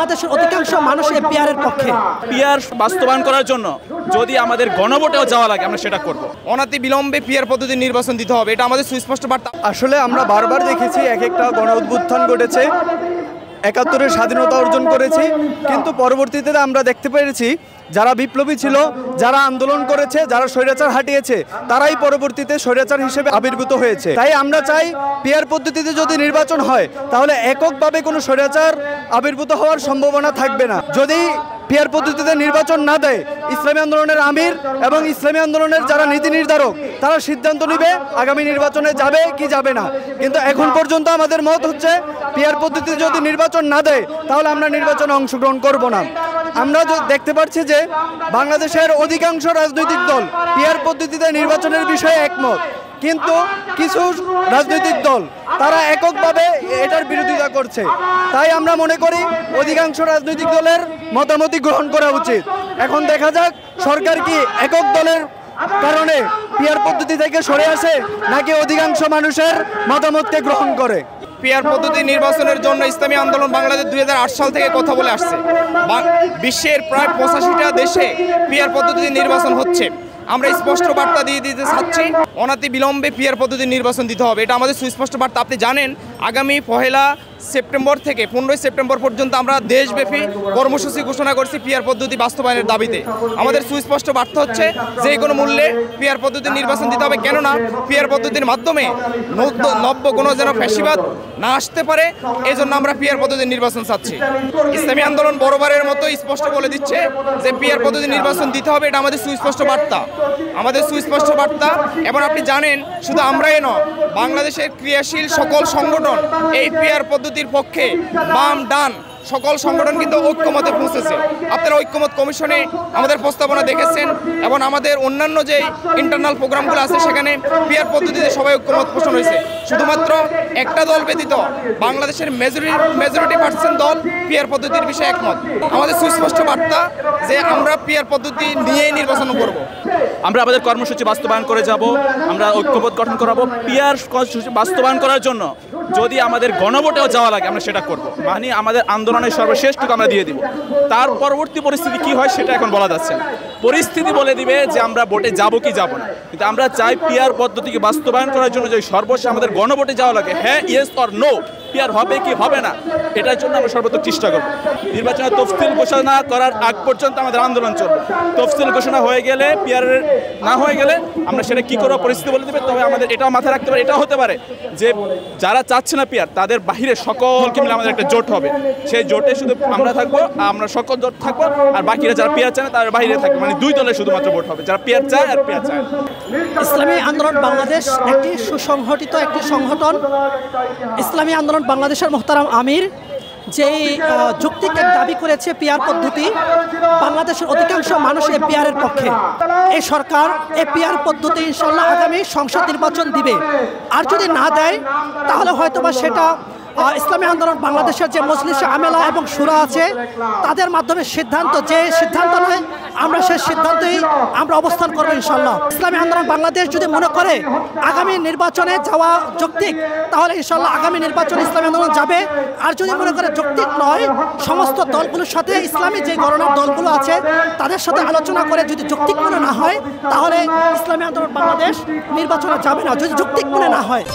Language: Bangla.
বাংলাদেশের অধিকাংশ মানুষ এই পিআরের পক্ষে। পিআর বাস্তবায়ন করার জন্য যদি আমাদের গণভোটেও যাওয়া লাগে আমরা সেটা করব। অনতি বিলম্বে পিআর পদ্ধতির নির্বাচন দিতে হবে, এটা আমাদের সুস্পষ্ট বার্তা। আসলে আমরা বারবার দেখেছি এক একটা গণ উত্থান ঘটেছে, ৭১-এর স্বাধীনতা অর্জন করেছি, কিন্তু পরবর্তীতে আমরা দেখতে পেরেছি যারা বিপ্লবী ছিল, যারা আন্দোলন করেছে, যারা স্বৈরাচার হাঁটিয়েছে, তারাই পরবর্তীতে স্বৈরাচার হিসেবে আবির্ভূত হয়েছে। তাই আমরা চাই পিআর পদ্ধতিতে যদি নির্বাচন হয় তাহলে এককভাবে কোনো স্বৈরাচার আবির্ভূত হওয়ার সম্ভাবনা থাকবে না। যদি পিআর পদ্ধতিতে নির্বাচন না দেয়, ইসলামী আন্দোলনের আমির এবং ইসলামী আন্দোলনের যারা নীতি নির্ধারক তারা সিদ্ধান্ত নেবে আগামী নির্বাচনে যাবে কি যাবে না। কিন্তু এখন পর্যন্ত আমাদের মত হচ্ছে পিআর পদ্ধতিতে যদি নির্বাচন না দেয় তাহলে আমরা নির্বাচনে অংশগ্রহণ করব না। আমরা দেখতে পাচ্ছি যে বাংলাদেশের অধিকাংশ রাজনৈতিক দল পিআর পদ্ধতিতে নির্বাচনের বিষয়ে একমত, কিন্তু কিছু রাজনৈতিক দল তারা এককভাবে এটার বিরোধিতা করছে। তাই আমরা মনে করি অধিকাংশ রাজনৈতিক দলের মতামতই গ্রহণ করা উচিত। এখন দেখা যাক সরকার কি একক দলের কারণে পিআর পদ্ধতি থেকে সরে আসে নাকি অধিকাংশ মানুষের মতামতকে গ্রহণ করে। পিআর পদ্ধতি নির্বাচনের জন্য ইসলামী আন্দোলন বাংলাদেশ 2008 সাল থেকে কথা বলে আসছে। বিশ্বের প্রায় 85টা দেশে পিআর পদ্ধতি নির্বাচন হচ্ছে। আমরা স্পষ্ট বার্তা দিয়ে দিতে চাচ্ছি, অনতি বিলম্বে পিআর পদ্ধতির নির্বাচন দিতে হবে, এটা আমাদের সুস্পষ্ট বার্তা। আপনি জানেন আগামী 1 সেপ্টেম্বর থেকে 15 সেপ্টেম্বর পর্যন্ত আমরা দেশব্যাপী কর্মসূচি ঘোষণা করছি পিআর পদ্ধতি বাস্তবায়নের দাবিতে। আমাদের সুস্পষ্ট বার্তা হচ্ছে যে কোনো মূল্যে পিআর পদ্ধতির নির্বাচন দিতে হবে, কেননা পিআর পদ্ধতির মাধ্যমে নব্য কোনো যেন ফ্যাসিবাদ না আসতে পারে, এই জন্য আমরা পিআর পদ্ধতির নির্বাচন চাচ্ছি। ইসলামী আন্দোলন বরাবরের মতো স্পষ্ট বলে দিচ্ছে যে পিআর পদ্ধতির নির্বাচন দিতে হবে, এটা আমাদের সুস্পষ্ট বার্তা, আমাদের সুস্পষ্ট বার্তা। এবং আপনি জানেন শুধু আমরাই নয়, বাংলাদেশের ক্রিয়াশীল সকল সংগঠন এই পিআর পদ্ধতির পক্ষে, বাম ডান সকল সংগঠন কিন্তু ঐক্যমতে পৌঁছেছে। আপনারা ঐক্যমত কমিশনে আমাদের প্রস্তাবনা দেখেছেন এবং আমাদের অন্যান্য যে ইন্টারনাল প্রোগ্রামগুলো আছে সেখানে পিআর পদ্ধতিতে সবাই ঐক্যমত পোষণ হয়েছে। শুধুমাত্র একটা দল ব্যতীত বাংলাদেশের মেজরিটি পার্সেন্ট দল পিআর পদ্ধতির বিষয়ে একমত। আমাদের সুস্পষ্ট বার্তা যে আমরা পিআর পদ্ধতি নিয়েই নির্বাচন করব। আমরা আমাদের কর্মসূচি বাস্তবায়ন করে যাব, আমরা ঐক্যবোধ গঠন করাবো। পিআর কর্মসূচি বাস্তবায়ন করার জন্য যদি আমাদের গণভোটেও যাওয়া লাগে আমরা সেটা করব, মানে আমাদের আন্দোলনের সর্বশ্রেষ্ঠটুকু আমরা দিয়ে দিব। তার পরবর্তী পরিস্থিতি কি হয় সেটা এখন বলা যাচ্ছে না, পরিস্থিতি বলে দিবে যে আমরা ভোটে যাব কি যাব না। কিন্তু আমরা চাই পিআর পদ্ধতিকে বাস্তবায়ন করার জন্য যে সর্বশেষ আমাদের গণভোটে যাওয়া লাগে, হ্যাঁ ইয়েস অর নো, পিআর হবে কি হবে না এটার জন্য আমরা সর্বোচ্চ চেষ্টা করব। নির্বাচনের তফসিল ঘোষণা করার আগ পর্যন্ত আমাদের আন্দোলন চলবে। তফসিল ঘোষণা হয়ে গেলে, পিআর না হয়ে গেলে আমরা সেটা কী করবো পরিস্থিতি বলে দেবে। তবে আমাদের এটাও মাথায় রাখতে পারে, এটাও হতে পারে যে যারা চাচ্ছে না পিআর তাদের বাহিরে সকলকে মিলে আমাদের একটা জোট হবে, সেই জোটে শুধু আমরা থাকবো, আমরা সকল জোট থাকবো, আর বাকিরা যারা পিআর চায় না তাদের বাহিরে থাকবে, মানে দুই দলের শুধুমাত্র ভোট হবে, যারা পিআর চায় আর পিআর চায়। ইসলামী আন্দোলন বাংলাদেশ একটি সুসংগঠিত একটি সংগঠন। ইসলামী আন্দোলন বাংলাদেশের মোহতারাম আমির যেই যৌক্তিক এক দাবি করেছে পিআর পদ্ধতি, বাংলাদেশের অধিকাংশ মানুষ এই পিআরের পক্ষে। এই সরকার এই পিআর পদ্ধতি ইনশাল্লাহ আগামী সংসদ নির্বাচন দিবে, আর যদি না দেয় তাহলে হয়তোবা সেটা ইসলামী আন্দোলন বাংলাদেশের যে মজলিসে আমেলা এবং শুরা আছে তাদের মাধ্যমে সিদ্ধান্ত, যে সিদ্ধান্ত নেয় আমরা সেই সিদ্ধান্তেই আমরা অবস্থান করবো ইনশাল্লাহ। ইসলামী আন্দোলন বাংলাদেশ যদি মনে করে আগামী নির্বাচনে যাওয়া যৌক্তিক, তাহলে ইনশাল্লাহ আগামী নির্বাচনে ইসলামী আন্দোলন যাবে। আর যদি মনে করে যৌক্তিক নয়, সমস্ত দলগুলোর সাথে ইসলামী যে গণনার দলগুলো আছে তাদের সাথে আলোচনা করে যদি যৌক্তিক মনে না হয় তাহলে ইসলামী আন্দোলন বাংলাদেশ নির্বাচনে যাবে না, যদি যৌক্তিক মনে না হয়।